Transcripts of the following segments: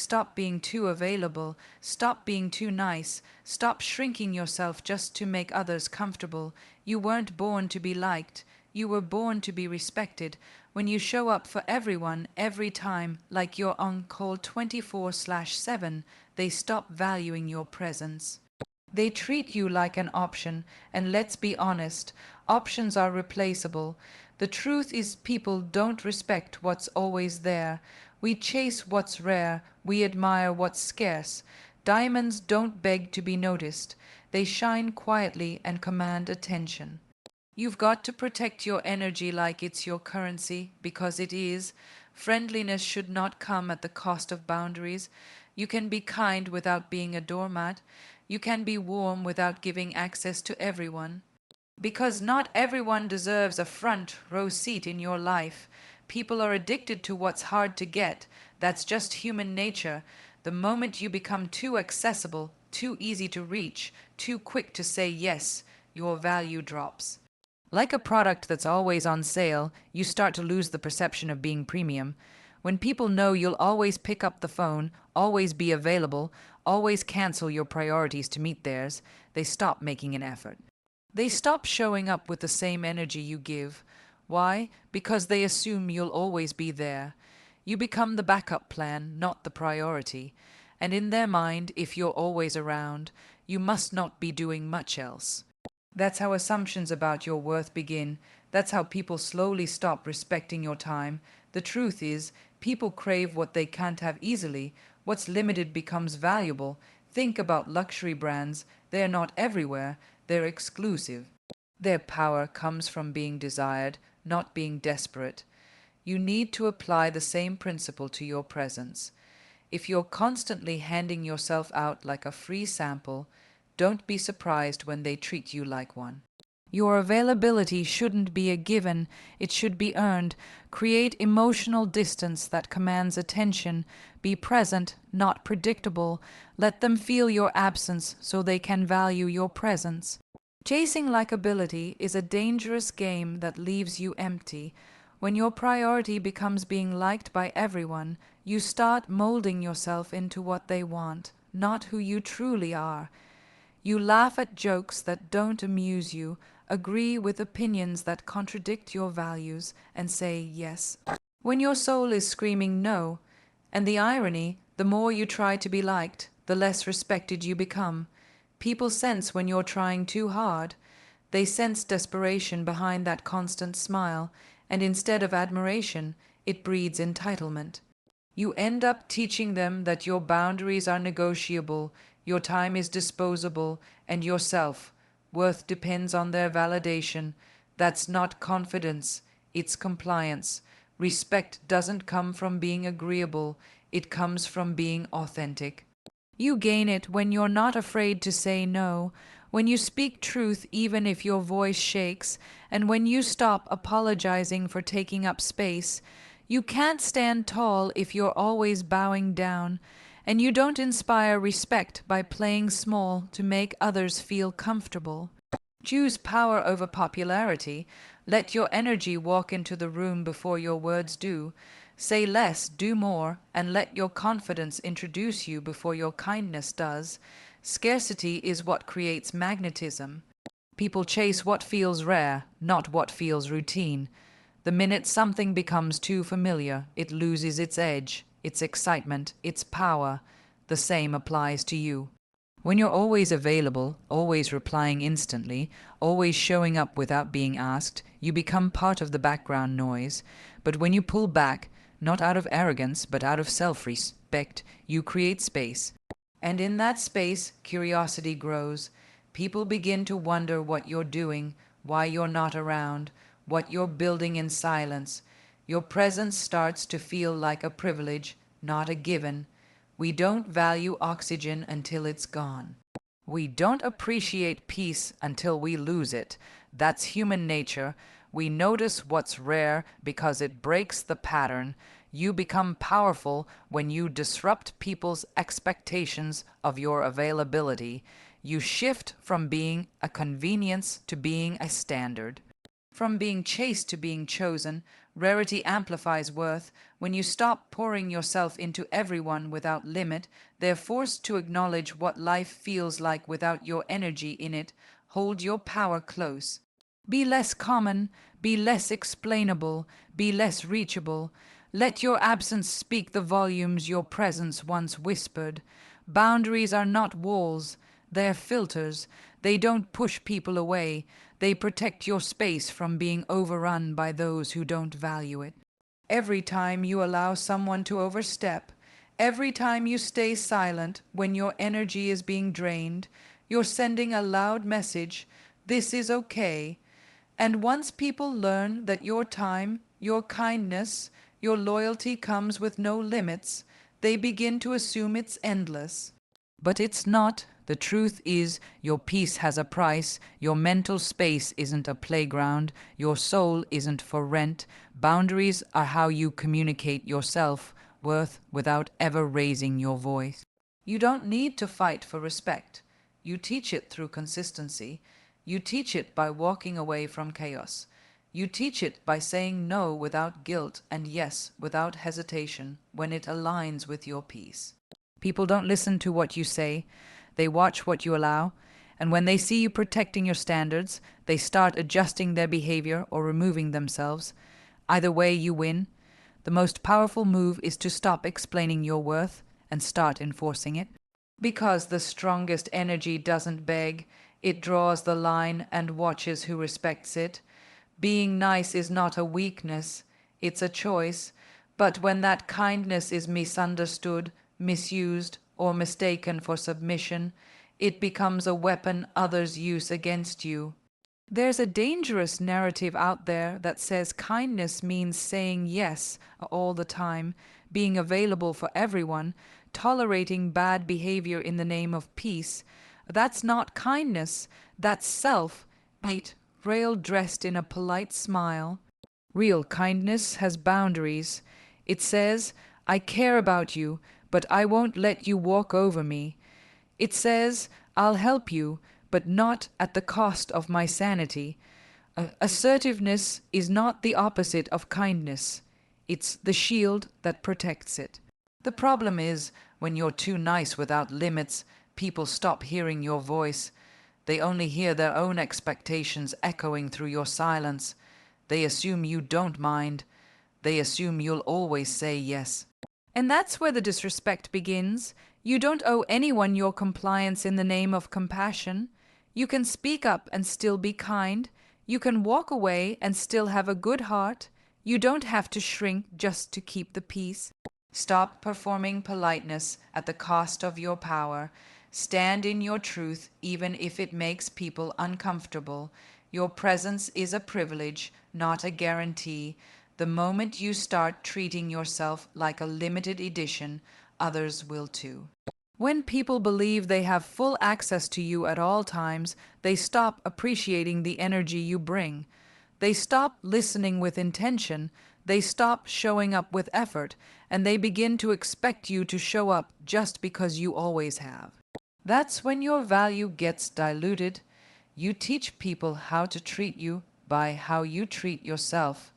Stop being too available. Stop being too nice. Stop shrinking yourself just to make others comfortable. You weren't born to be liked. You were born to be respected. When you show up for everyone, every time, like you're on call 24/7, they stop valuing your presence. They treat you like an option, and let's be honest, options are replaceable. The truth is, people don't respect what's always there. We chase what's rare, we admire what's scarce. Diamonds don't beg to be noticed, they shine quietly and command attention. You've got to protect your energy like it's your currency, because it is. Friendliness should not come at the cost of boundaries. You can be kind without being a doormat. You can be warm without giving access to everyone. Because not everyone deserves a front row seat in your life. People are addicted to what's hard to get. That's just human nature. The moment you become too accessible, too easy to reach, too quick to say yes, your value drops. Like a product that's always on sale, you start to lose the perception of being premium. When people know you'll always pick up the phone, always be available, always cancel your priorities to meet theirs, they stop making an effort. They stop showing up with the same energy you give. Why? Because they assume you'll always be there. You become the backup plan, not the priority. And in their mind, if you're always around, you must not be doing much else. That's how assumptions about your worth begin. That's how people slowly stop respecting your time. The truth is, people crave what they can't have easily. What's limited becomes valuable. Think about luxury brands. They're not everywhere. They're exclusive. Their power comes from being desired, not being desperate. You need to apply the same principle to your presence. If you're constantly handing yourself out like a free sample, don't be surprised when they treat you like one. Your availability shouldn't be a given, it should be earned. Create emotional distance that commands attention. Be present, not predictable. Let them feel your absence so they can value your presence. Chasing likability is a dangerous game that leaves you empty. When your priority becomes being liked by everyone, you start molding yourself into what they want, not who you truly are. You laugh at jokes that don't amuse you, agree with opinions that contradict your values, and say yes when your soul is screaming no. And the irony, the more you try to be liked, the less respected you become. People sense when you're trying too hard. They sense desperation behind that constant smile, and instead of admiration, it breeds entitlement. You end up teaching them that your boundaries are negotiable, your time is disposable, and your self-worth depends on their validation. That's not confidence, it's compliance. Respect doesn't come from being agreeable, it comes from being authentic. You gain it when you're not afraid to say no, when you speak truth even if your voice shakes, and when you stop apologizing for taking up space. You can't stand tall if you're always bowing down, and you don't inspire respect by playing small to make others feel comfortable. Choose power over popularity. Let your energy walk into the room before your words do. Say less, do more, and let your confidence introduce you before your kindness does. Scarcity is what creates magnetism. People chase what feels rare, not what feels routine. The minute something becomes too familiar, it loses its edge, its excitement, its power. The same applies to you. When you're always available, always replying instantly, always showing up without being asked, you become part of the background noise. But when you pull back, not out of arrogance, but out of self-respect, you create space. And in that space, curiosity grows. People begin to wonder what you're doing, why you're not around, what you're building in silence. Your presence starts to feel like a privilege, not a given. We don't value oxygen until it's gone. We don't appreciate peace until we lose it. That's human nature. We notice what's rare because it breaks the pattern. You become powerful when you disrupt people's expectations of your availability. You shift from being a convenience to being a standard. From being chased to being chosen, rarity amplifies worth. When you stop pouring yourself into everyone without limit, they're forced to acknowledge what life feels like without your energy in it. Hold your power close. Be less common, be less explainable, be less reachable. Let your absence speak the volumes your presence once whispered. Boundaries are not walls, they're filters. They don't push people away, they protect your space from being overrun by those who don't value it. Every time you allow someone to overstep, every time you stay silent when your energy is being drained, you're sending a loud message: this is okay. And once people learn that your time, your kindness, your loyalty comes with no limits, they begin to assume it's endless. But it's not. The truth is, your peace has a price. Your mental space isn't a playground. Your soul isn't for rent. Boundaries are how you communicate your self-worth without ever raising your voice. You don't need to fight for respect. You teach it through consistency. You teach it by walking away from chaos. You teach it by saying no without guilt and yes without hesitation when it aligns with your peace. People don't listen to what you say, they watch what you allow, and when they see you protecting your standards, they start adjusting their behavior or removing themselves. Either way, you win. The most powerful move is to stop explaining your worth and start enforcing it. Because the strongest energy doesn't beg, it draws the line and watches who respects it. Being nice is not a weakness, it's a choice. But when that kindness is misunderstood, misused, or mistaken for submission, it becomes a weapon others use against you. There's a dangerous narrative out there that says kindness means saying yes all the time, being available for everyone, tolerating bad behavior in the name of peace. That's not kindness, that's self-hate, railed dressed in a polite smile. Real kindness has boundaries. It says, I care about you, but I won't let you walk over me. It says, I'll help you, but not at the cost of my sanity. Assertiveness is not the opposite of kindness. It's the shield that protects it. The problem is, when you're too nice without limits, people stop hearing your voice. They only hear their own expectations echoing through your silence. They assume you don't mind. They assume you'll always say yes. And that's where the disrespect begins. You don't owe anyone your compliance in the name of compassion. You can speak up and still be kind. You can walk away and still have a good heart. You don't have to shrink just to keep the peace. Stop performing politeness at the cost of your power. Stand in your truth even if it makes people uncomfortable. Your presence is a privilege, not a guarantee. The moment you start treating yourself like a limited edition, others will too. When people believe they have full access to you at all times, they stop appreciating the energy you bring. They stop listening with intention, they stop showing up with effort, and they begin to expect you to show up just because you always have. That's when your value gets diluted. You teach people how to treat you by how you treat yourself.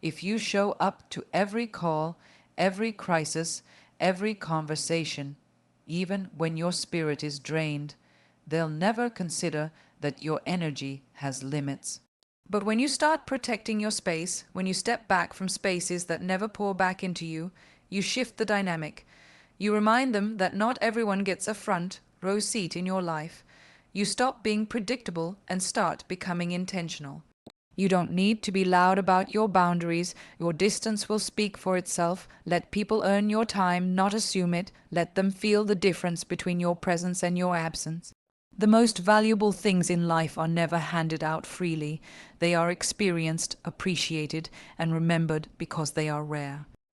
If you show up to every call, every crisis, every conversation, even when your spirit is drained, they'll never consider that your energy has limits. But when you start protecting your space, when you step back from spaces that never pour back into you, you shift the dynamic. You remind them that not everyone gets a front row seat in your life. You stop being predictable and start becoming intentional. You don't need to be loud about your boundaries. Your distance will speak for itself. Let people earn your time, not assume it. Let them feel the difference between your presence and your absence. The most valuable things in life are never handed out freely. They are experienced, appreciated, and remembered because they are rare.